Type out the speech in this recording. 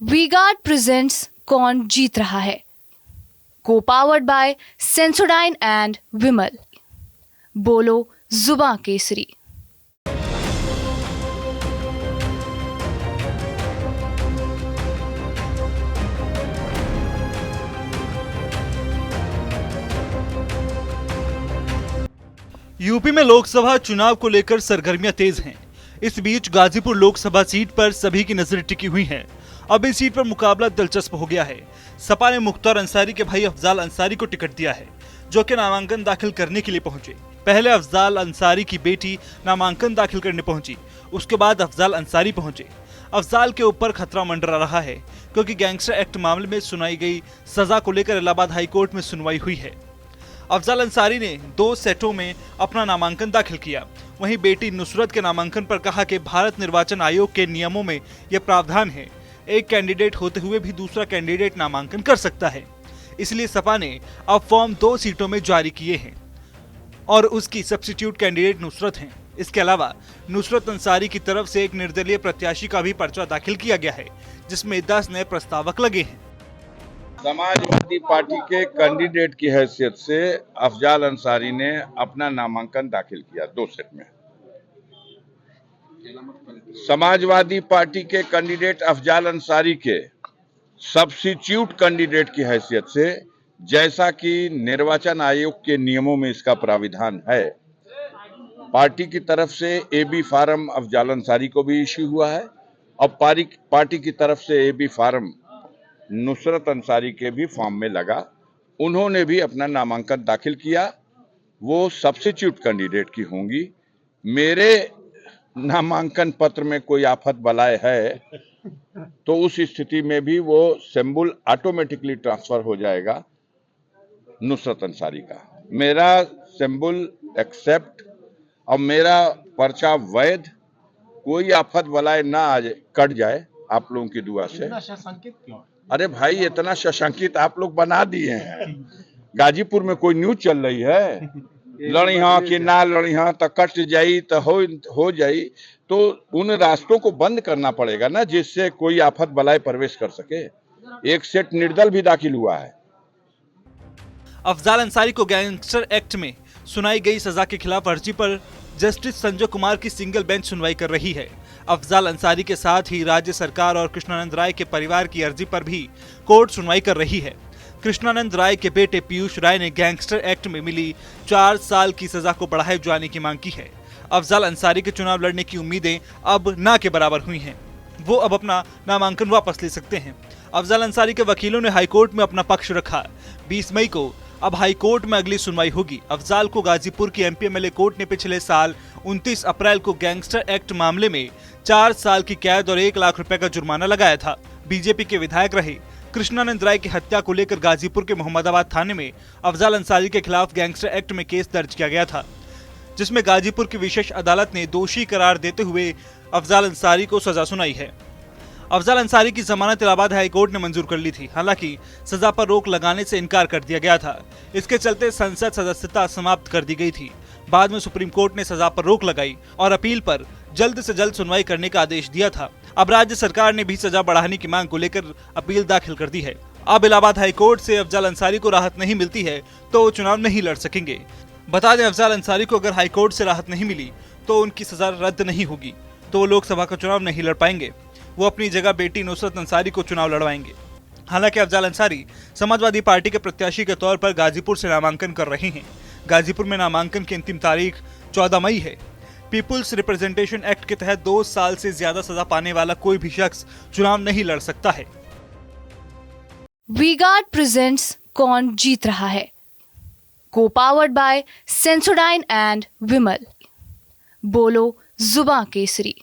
We guard presents कौन जीत रहा है, को पावर्ड बाय सेंसोडाइन एंड विमल। बोलो जुबां केसरी। यूपी में लोकसभा चुनाव को लेकर सरगर्मियां तेज हैं। इस बीच गाजीपुर लोकसभा सीट पर सभी की नजर टिकी हुई है। अब इस सीट पर मुकाबला दिलचस्प हो गया है। सपा ने मुख्तार अंसारी के भाई अफजाल अंसारी को टिकट दिया है, जो कि नामांकन दाखिल करने के लिए पहुंचे। पहले अफजाल अंसारी की बेटी नामांकन दाखिल करने पहुंची, उसके बाद अफजाल अंसारी पहुंचे। अफजाल के ऊपर खतरा मंडरा रहा है, क्योंकि गैंगस्टर एक्ट मामले में सुनाई गई सजा को लेकर इलाहाबाद हाईकोर्ट में सुनवाई हुई है। अफजाल अंसारी ने 2 सेटों में अपना नामांकन दाखिल किया। वहीं बेटी नुसरत के नामांकन पर कहा कि भारत निर्वाचन आयोग के नियमों में यह प्रावधान है, एक कैंडिडेट होते हुए भी दूसरा कैंडिडेट नामांकन कर सकता है। इसलिए सपा ने अब फॉर्म 2 सीटों में जारी किए हैं और उसकी सब्स्टिट्यूट कैंडिडेट नुसरत हैं। इसके अलावा नुसरत अंसारी की तरफ से एक निर्दलीय प्रत्याशी का भी पर्चा दाखिल किया गया है, जिसमें 10 नए प्रस्तावक लगे हैं। समाजवादी पार्टी के कैंडिडेट की हैसियत से अफजाल अंसारी ने अपना नामांकन दाखिल किया 2 सेट में। समाजवादी पार्टी के कैंडिडेट अफजाल अंसारी के सब्स्टिट्यूट कैंडिडेट की हैसियत से, जैसा कि निर्वाचन आयोग के नियमों में इसका प्राविधान है, पार्टी की तरफ से एबी फार्म अफजाल अंसारी को भी इश्यू हुआ है और पार्टी की तरफ से एबी फार्म नुसरत अंसारी के भी फॉर्म में लगा। उन्होंने भी अपना नामांकन दाखिल किया। वो सब्स्टिट्यूट कैंडिडेट की होंगी। मेरे नामांकन पत्र में कोई आफत बलाए है तो उस स्थिति में भी वो सिंबल ऑटोमेटिकली ट्रांसफर हो जाएगा नुसरत अंसारी का। मेरा सिंबल एक्सेप्ट और मेरा पर्चा वैध, कोई आफत बलाए ना आ जाए, कट जाए आप लोगों की दुआ से। अरे भाई, इतना सशंकित आप लोग बना दिए हैं। गाजीपुर में कोई न्यूज चल रही है, लड़ी हाँ कि ना लड़ी हाँ, तो कट जाई तो हो जाई, तो उन रास्तों को बंद करना पड़ेगा ना, जिससे कोई आफत बलाए प्रवेश कर सके। एक सेट निर्दल भी दाखिल हुआ है। अफजाल अंसारी को गैंगस्टर एक्ट में सुनाई गई सजा के खिलाफ अर्जी पर जस्टिस संजय कुमार की सिंगल बेंच सुनवाई कर रही है। अफजाल अंसारी के साथ ही राज्य सरकार और कृष्णानंद राय के परिवार की अर्जी पर भी कोर्ट सुनवाई कर रही है। कृष्णानंद राय के बेटे पीयूष राय ने गैंगस्टर एक्ट में मिली 4 साल की सजा को बढ़ाए जाने की मांग की है। अफजाल अंसारी के चुनाव लड़ने की उम्मीदें अब ना के बराबर हुई हैं। वो अब अपना नामांकन वापस ले सकते हैं। अफजाल अंसारी के वकीलों ने हाईकोर्ट में अपना पक्ष रखा। 20 मई को अब हाईकोर्ट में अगली सुनवाई होगी। अफजाल को गाजीपुर की एमपी एमएलए कोर्ट ने पिछले साल 29 अप्रैल को गैंगस्टर एक्ट मामले में 4 साल की कैद और 1 लाख रुपए का जुर्माना लगाया था। बीजेपी के विधायक रहे कृष्णानंद राय की हत्या को लेकर गाजीपुर के मोहम्मदाबाद थाने में अफजाल अंसारी के खिलाफ गैंगस्टर एक्ट में केस दर्ज किया गया था, जिसमें गाजीपुर की विशेष अदालत ने दोषी करार देते हुए अफजाल अंसारी को सजा सुनाई है। अफजाल अंसारी की जमानत इलाहाबाद हाईकोर्ट ने मंजूर कर ली थी। हालांकि सजा पर रोक लगाने से इनकार कर दिया गया था। इसके चलते संसद सदस्यता समाप्त कर दी गई थी। बाद में सुप्रीम कोर्ट ने सजा पर रोक लगाई और अपील पर जल्द से जल्द सुनवाई करने का आदेश दिया था। अब राज्य सरकार ने भी सजा बढ़ाने की मांग को लेकर अपील दाखिल कर दी है। अब इलाहाबाद हाईकोर्ट से अफजाल अंसारी को राहत नहीं मिलती है तो वो चुनाव नहीं लड़ सकेंगे। बता दें, अफजाल अंसारी को अगर हाईकोर्ट से राहत नहीं मिली तो उनकी सजा रद्द नहीं होगी, तो वो लोकसभा का चुनाव नहीं लड़ पाएंगे। वो अपनी जगह बेटी नुसरत अंसारी को चुनाव लड़वाएंगे। हालांकि अफजाल अंसारी समाजवादी पार्टी के प्रत्याशी के तौर पर गाजीपुर से नामांकन कर रहे हैं। गाजीपुर में नामांकन की अंतिम तारीख 14 मई है। पीपुल्स रिप्रेजेंटेशन एक्ट के तहत 2 साल से ज्यादा सजा पाने वाला कोई भी शख्स चुनाव नहीं लड़ सकता है। वी गार्ड प्रेजेंट्स कौन जीत रहा है, को पावर्ड बाय सेंसोडाइन एंड विमल। बोलो जुबां केसरी।